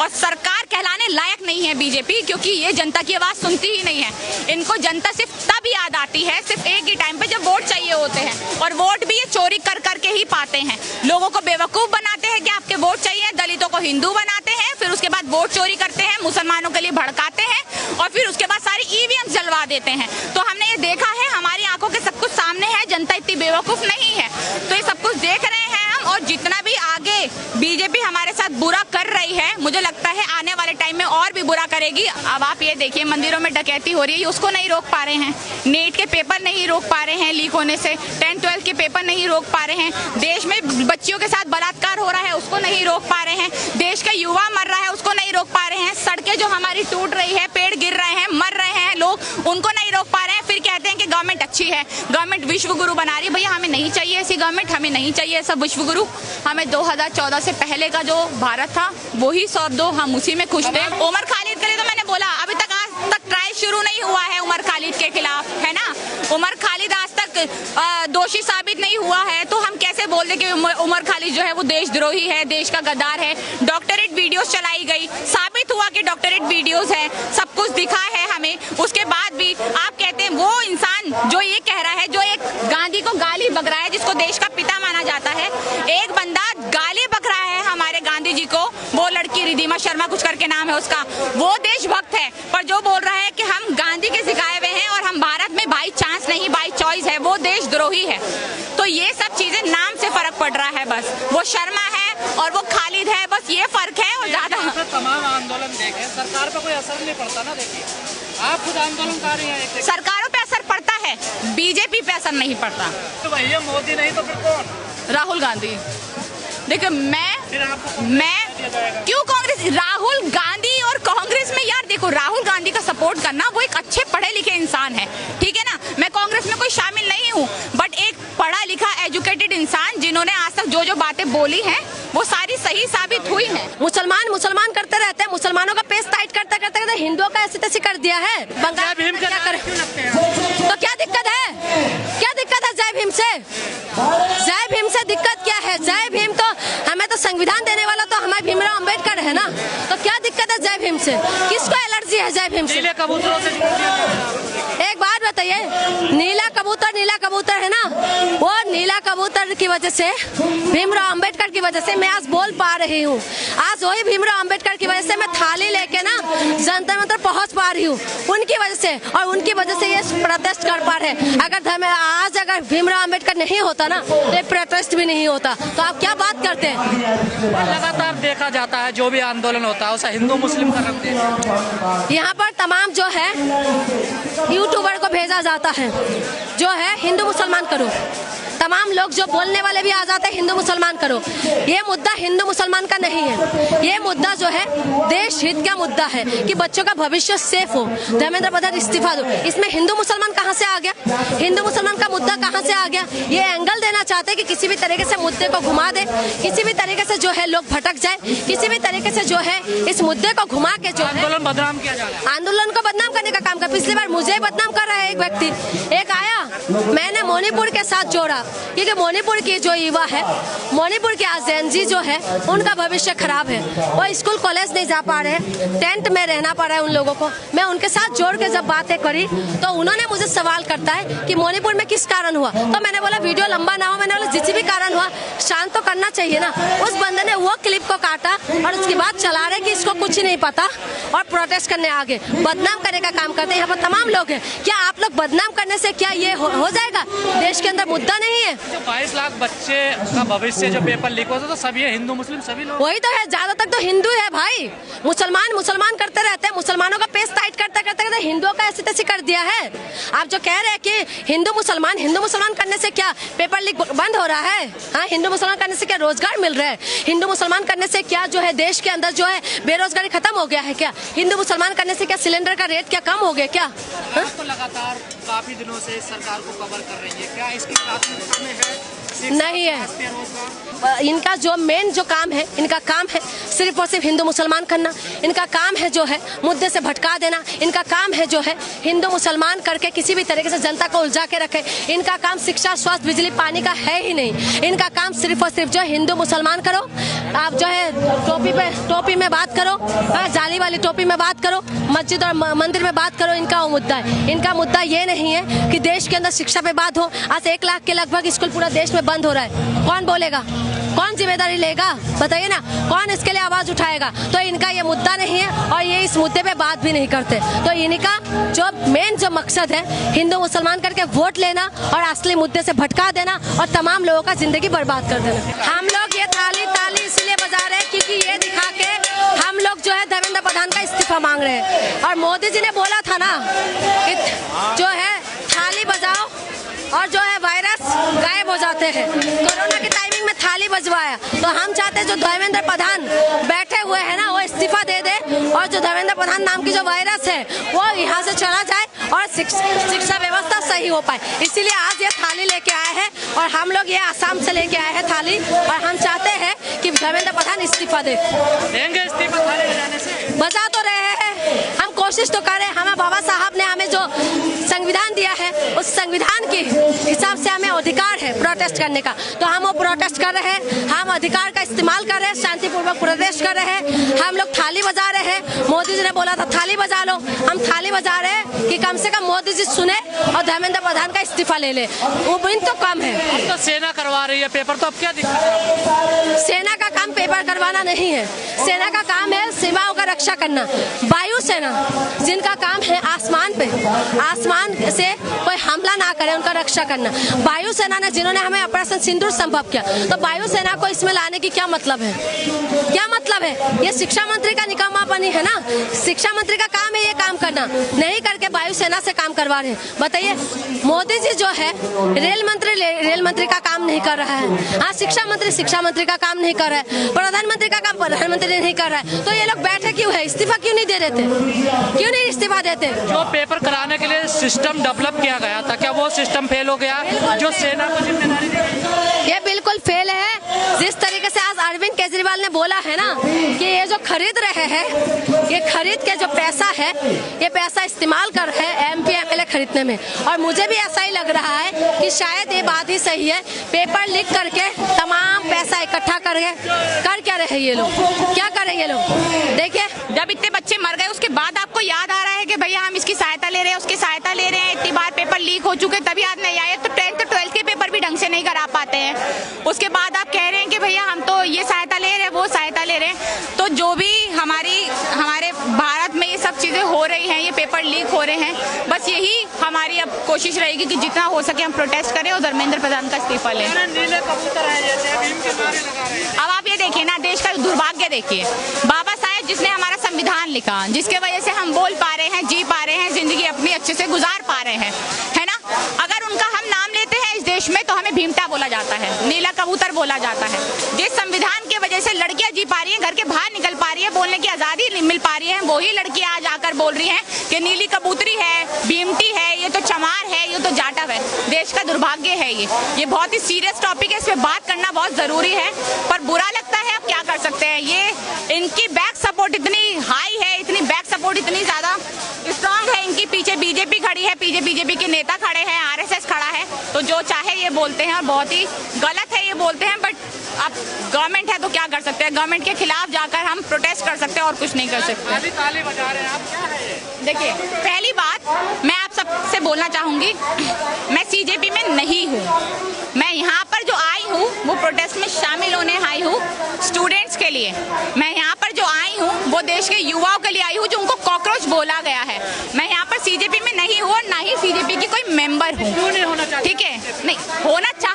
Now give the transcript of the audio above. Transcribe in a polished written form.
और सरकार कहलाने लायक नहीं है बीजेपी, क्योंकि ये जनता की आवाज़ सुनती ही नहीं है। इनको जनता सिर्फ तब याद आती है, सिर्फ एक ही टाइम पे, जब वोट चाहिए होते हैं, और वोट भी ये चोरी कर करके ही पाते हैं। लोगों को बेवकूफ़ बनाते हैं कि आपके वोट चाहिए, दलितों को हिंदू बनाते हैं, फिर उसके बाद वोट चोरी करते हैं, मुसलमानों के लिए भड़काते हैं, और फिर उसके बाद सारी ईवीएम जलवा देते हैं। तो हमने ये देखा है, हमारी आंखों के सब कुछ सामने है, जनता इतनी बेवकूफ़ नहीं है। तो ये सब कुछ देख रहे हैं हम, और जितना भी आगे बीजेपी हमारे साथ बुरा कर रही है, मुझे लगता है आने वाले टाइम में और भी बुरा करेगी। अब आप ये देखिए, मंदिरों में डकैती हो रही है, उसको नहीं रोक पा रहे हैं। नेट के पेपर नहीं रोक पा रहे हैं लीक होने से, 10-12 के पेपर नहीं रोक पा रहे हैं। देश में बच्चियों के साथ बलात्कार हो रहा है, उसको नहीं रोक पा रहे हैं। देश का युवा मर रहा है, उसको नहीं रोक पा रहे हैं। सड़कें जो हमारी टूट रही है, पेड़ गिर रहे हैं, मर रहे हैं लोग, उनको नहीं रोक पा रहे हैं। फिर कहते हैं कि गवर्नमेंट अच्छी है, गवर्नमेंट विश्व गुरु बना रही है। भैया हमें नहीं चाहिए ऐसी गवर्नमेंट, हमें नहीं चाहिए सब विश्व गुरु। हमें 2014 से पहले का जो भारत था वही सौंप दो, हम उसी में खुश थे। उमर खालिद के लिए तो मैंने बोला, अभी तक आज तक ट्रायल शुरू नहीं हुआ है उमर खालिद के खिलाफ, है ना। उमर खालिद आज तक दोषी साबित नहीं हुआ है, तो हम कैसे बोल दें कि उमर खालिद जो है वो देशद्रोही है, देश का गद्दार है। डॉक्टरेट वीडियोस चलाई गई, साबित हुआ कि डॉक्टरेट वीडियोस है, सब कुछ दिखा है हमें। उसके बाद भी आप कहते हैं वो इंसान जो ये कह रहा है, जो एक गांधी को गाली बक रहा है, जिसको देश का पिता माना जाता है, एक बंदा गाली बक रहा है हमारे गांधी जी को, वो लड़की रिधिमा शर्मा कुछ करके नाम है उसका, वो देशभक्त है, पर जो बोल रहा है कि हम गांधी के सिखाए हुए हैं और हम भारत में बाई चांस नहीं बाई चॉइस है, वो देशद्रोही है। तो ये सब चीजें नाम से फर्क पड़ रहा है, बस वो शर्मा है और वो खालिद है, बस ये फर्क है। और ज्यादा तमाम आंदोलन देखें, सरकार पर कोई असर नहीं पड़ता ना। देखिए आप खुद आंदोलनकारी हैं, सरकारों पे असर पड़ता है, बीजेपी पे असर नहीं पड़ता। तो भैया मोदी नहीं तो फिर कौन? राहुल गांधी। देखिए मैं क्यों कांग्रेस, राहुल गांधी और कांग्रेस में, यार देखो राहुल गांधी का सपोर्ट करना, वो एक अच्छे पढ़े लिखे इंसान है, ठीक है ना। मैं कांग्रेस में कोई शामिल नहीं हूँ, बट एक पढ़ा लिखा एजुकेटेड इंसान जिन्होंने आज तक जो जो बातें बोली हैं वो सारी सही साबित हुई है। मुसलमान करते रहते हैं, मुसलमानों का पेस टाइट करते करते हिंदुओं का ऐसी तैसी कर दिया है। बंगाल भीम क्या करे, तो क्या दिक्कत है, क्या दिक्कत है जय भीम से? जय भीम से दिक्कत क्या है? जय भीम तो हमें तो संविधान देने वाला तो हमारे भीमराव अम्बेडकर है ना, तो क्या दिक्कत है जय भीम से? किसको एलर्जी है जय भीम से? एक बात बताइए, नीला कबूतर है ना, वो नीला कबूतर की वजह से, भीमराव अम्बेडकर की वजह से मैं आज बोल पा रही हूँ। आज वही भीमराव अम्बेडकर की वजह से मैं थाली लेके ना जंतर मंतर पहुँच पा रही हूँ, उनकी वजह से, और उनकी वजह से ये प्रोटेस्ट कर पा रहे हैं। अगर भीमराव अम्बेडकर नहीं होता ना तो ये प्रोटेस्ट भी नहीं होता। तो आप क्या बात करते हैं? लगातार देखा जाता है जो भी आंदोलन होता है उसे हिंदू मुस्लिम का रंग देते। यहाँ पर तमाम जो है यूट्यूबर को भेजा जाता है, जो है हिंदू मुसलमान करो, तमाम लोग जो बोलने वाले भी आ जाते हैं हिंदू मुसलमान करो। ये मुद्दा हिंदू मुसलमान का नहीं है, ये मुद्दा जो है देश हित का मुद्दा है कि बच्चों का भविष्य सेफ हो। धर्मेंद्र प्रधान इस्तीफा दो, इसमें हिंदू मुसलमान कहाँ से आ गया? हिंदू मुसलमान का मुद्दा कहाँ से आ गया? ये एंगल देना चाहते हैं कि किसी भी तरीके से मुद्दे को घुमा दे, किसी भी तरीके से जो है लोग भटक जाए, किसी भी तरीके से जो है इस मुद्दे को घुमा के जो है बदनाम किया जा रहा है, आंदोलन को बदनाम करने का काम कर। पिछली बार मुझे बदनाम कर रहा है एक व्यक्ति, एक आया, मैंने मणिपुर के साथ जोड़ा, क्योंकि मणिपुर की जो युवा है, मणिपुर के आजेंजी जो है, उनका भविष्य खराब है, वो स्कूल कॉलेज नहीं जा पा रहे, टेंट में रहना पड़ रहा है उन लोगों को। मैं उनके साथ जोड़ के जब बातें करी तो उन्होंने मुझे सवाल करता है कि मणिपुर में किस कारण हुआ, तो मैंने बोला वीडियो लंबा ना हो, मैंने बोला जिस भी कारण हुआ शांत तो करना चाहिए ना। उस बंदे ने वो क्लिप को काटा और उसके बाद चला रहे कि इसको कुछ नहीं पता और प्रोटेस्ट करने आगे बदनाम करने का काम करते हैं। यहाँ पर तमाम लोग हैं, क्या आप लोग बदनाम करने से क्या ये हो जाएगा? देश के अंदर मुद्दा नहीं है। 22 लाख बच्चे का भविष्य जो पेपर लीक होता तो सभी हिंदू मुस्लिम सभी लोग, वही तो है, ज्यादातर तो हिंदू है भाई। मुसलमान करते रहते हैं, मुसलमानों का पेस टाइट करते करते हिंदुओं का ऐसी तैसी कर दिया है। आप जो कह रहे हैं कि हिंदू मुसलमान करने से क्या पेपर लीक बंद हो रहा है? हाँ, हिंदू मुसलमान करने से क्या रोजगार मिल रहा है? हिंदू मुसलमान करने से क्या जो है देश के अंदर जो है बेरोजगारी खत्म हो गया है क्या? हिंदू मुसलमान करने से क्या सिलेंडर का रेट क्या कम हो गया क्या? तो लगातार काफी दिनों से सरकार को कवर कर रही है, क्या इसकी प्राथमिकता में है नहीं है। इनका जो मेन जो काम है, इनका काम है सिर्फ और सिर्फ हिंदू मुसलमान करना। इनका काम है जो है मुद्दे से भटका देना। इनका काम है जो है हिंदू मुसलमान करके किसी भी तरीके से जनता को उलझा के रखे। इनका काम शिक्षा, स्वास्थ्य, बिजली, पानी का है ही नहीं। इनका काम सिर्फ और सिर्फ जो हिंदू मुसलमान करो। आप जो है टोपी में बात करो, जाली वाली टोपी में बात करो, मस्जिद और मंदिर में बात करो। इनका वो मुद्दा है। इनका मुद्दा ये नहीं है कि देश के अंदर शिक्षा पे बात हो। आज 1 लाख के लगभग स्कूल पूरा देश में बंद हो रहा है। कौन बोलेगा? कौन जिम्मेदारी लेगा? बताइए ना, कौन इसके लिए आवाज उठाएगा? तो इनका ये मुद्दा नहीं है और ये इस मुद्दे पे बात भी नहीं करते। तो इनका जो मेन जो मकसद है हिंदू मुसलमान करके वोट लेना और असली मुद्दे से भटका देना और तमाम लोगों का जिंदगी बर्बाद कर देना। हम लोग ये ताली इसलिए बजा रहे हैं क्योंकि ये दिखा के हम लोग जो है धर्मेंद्र प्रधान का इस्तीफा मांग रहे हैं। और मोदी जी ने बोला था ना कि जो है थाली बजाओ और जो है वायरस गायब हो जाते हैं। कोरोना की टाइमिंग में थाली बजवाया। तो हम चाहते हैं जो धर्मेंद्र प्रधान बैठे हुए हैं ना, वो इस्तीफा दे दे और जो धर्मेंद्र प्रधान नाम की जो वायरस है वो यहाँ से चला जाए और शिक्षा व्यवस्था सही हो पाए। इसीलिए आज ये थाली लेके आए हैं और हम लोग ये आसाम से लेके आए हैं थाली। और हम चाहते हैं कि धर्मेंद्र प्रधान इस्तीफा देंगे इस्तीफा थाली बजाने से? बजा तो रहे हैं, हम कोशिश तो कर रहे हैं। हमें बाबा साहब ने हमें जो संविधान दिया है उस संविधान के हिसाब से हमें अधिकार है प्रोटेस्ट करने का। तो हम वो प्रोटेस्ट कर रहे हैं, हम अधिकार का इस्तेमाल कर रहे हैं, शांतिपूर्वक प्रोटेस्ट कर रहे हैं। हम लोग थाली बजा रहे हैं। मोदी जी ने बोला था थाली बजा लो, हम थाली बजा रहे हैं कि कम से कम मोदी जी सुने और धर्मेंद्र प्रधान का इस्तीफा ले ले। वो बिन तो कम है। अब तो सेना करवा रही है पेपर, तो अब क्या दिक्कत है? सेना का काम पेपर करवाना नहीं है। सेना का काम है सीमाओं का रक्षा करना। वायुसेना जिनका काम है आसमान पे, आसमान से कोई हमला ना करे, उनका रक्षा करना। वायुसेना ने जिन्होंने हमें ऑपरेशन सिंदूर संभव किया, तो वायुसेना को इसमें लाने की क्या मतलब है? क्या मतलब है? ये शिक्षा मंत्री का निकम्मापनी है ना। शिक्षा मंत्री का काम है ये काम करना, नहीं करके वायुसेना से काम करवा रहे हैं। बताइए, मोदी जी जो है रेल मंत्री का काम नहीं कर रहा है। हाँ, शिक्षा मंत्री का काम नहीं कर रहा है। प्रधानमंत्री का काम प्रधानमंत्री नहीं कर रहा है। तो ये लोग बैठे क्यों है? इस्तीफा क्यों नहीं दे देते? क्यों नहीं इस्तीफा देते? जो पेपर कराने के लिए सिस्टम डेवलप किया गया था, क्या वो सिस्टम फेल हो गया? जो सेना को जिम्मेदारी दी, ये बिल्कुल फेल है। जिस तरीके से आज अरविंद केजरीवाल ने बोला है ना कि ये जो खरीद रहे हैं, ये खरीद के जो पैसा है, ये पैसा इस्तेमाल कर रहे हैं MP MLA खरीदने में। और मुझे भी ऐसा ही लग रहा है कि शायद ये बात ही सही है। पेपर लीक करके तमाम पैसा इकट्ठा करके कर क्या रहे ये लोग? क्या कर रहे ये लोग? देखिए, जब इतने बच्चे मर गए उसके बाद आपको याद आ रहा है कि भैया हम इसकी सहायता ले रहे हैं, उसकी सहायता ले रहे हैं। इतनी बार पेपर लीक हो चुके तभी याद नहीं आया। तो 10th 12th के पेपर भी ढंग से नहीं करा पाते हैं। उसके बाद आप कह रहे हैं कि भैया हम तो ये सहायता ले रहे हैं, वो सहायता ले रहे हैं। तो जो भी हमारे भारत में ये सब चीज़ें हो रही हैं, ये पेपर लीक हो रहे हैं, बस यही हमारी अब कोशिश रहेगी कि जितना हो सके हम प्रोटेस्ट करें और धर्मेंद्र प्रधान का इस्तीफा लें। नीले कबूतर है जैसे भीम के नारे लगा रहे हैं। अब आप ये देखिए ना, देश का दुर्भाग्य देखिए। बाबा साहेब जिसने हमारा संविधान लिखा, जिसके वजह से हम बोल पा रहे हैं, जी पा रहे हैं, जिंदगी अपनी अच्छे से गुजार पा रहे हैं, है ना। अगर उनका हम नाम लेते हैं इस देश में तो हमें भीमटा बोला जाता है, नीला कबूतर बोला जाता है। जिस संविधान की वजह से लड़कियां जी पा रही हैं, घर के बाहर निकल पा रही है, बोलने की आज़ादी मिल पा रही है, वही लड़कियां आज आकर बोल रही हैं कि नीली कबूतरी है, भीमटी है, ये तो चमार है, ये तो जाटव है। देश का दुर्भाग्य है ये बहुत ही सीरियस टॉपिक है, इस पर बात करना बहुत ज़रूरी है। पर बुरा लगता है, अब क्या कर सकते हैं। ये इनकी बैक सपोर्ट इतनी हाई है, इतनी बैक सपोर्ट इतनी ज़्यादा स्ट्रांग है, इनकी पीछे बीजेपी खड़ी है, बीजेपी के नेता खड़े हैं, RSS खड़ा है। तो जो चाहे ये बोलते हैं और बहुत ही गलत है ये बोलते हैं। बट अब गवर्नमेंट है तो क्या कर सकते हैं? गवर्नमेंट के खिलाफ जाकर हम प्रोटेस्ट कर सकते हैं और कुछ नहीं कर सकते। ताली बजा रहे हैं आप, क्या है ये? देखिए, पहली बात मैं आप सबसे बोलना चाहूँगी, मैं CJP में नहीं हूँ। मैं यहाँ पर जो आई हूँ वो प्रोटेस्ट में शामिल होने आई हूँ स्टूडेंट्स के लिए। मैं यहाँ पर जो आई हूँ वो देश के युवाओं के लिए आई हूँ जो उनको कॉकरोच बोला गया है। मैं यहाँ पर CJP में नहीं हूँ और ना ही CJP की कोई मेंबर हूँ। क्यों नहीं होना चाहिए? ठीक है, नहीं होना चाहिए।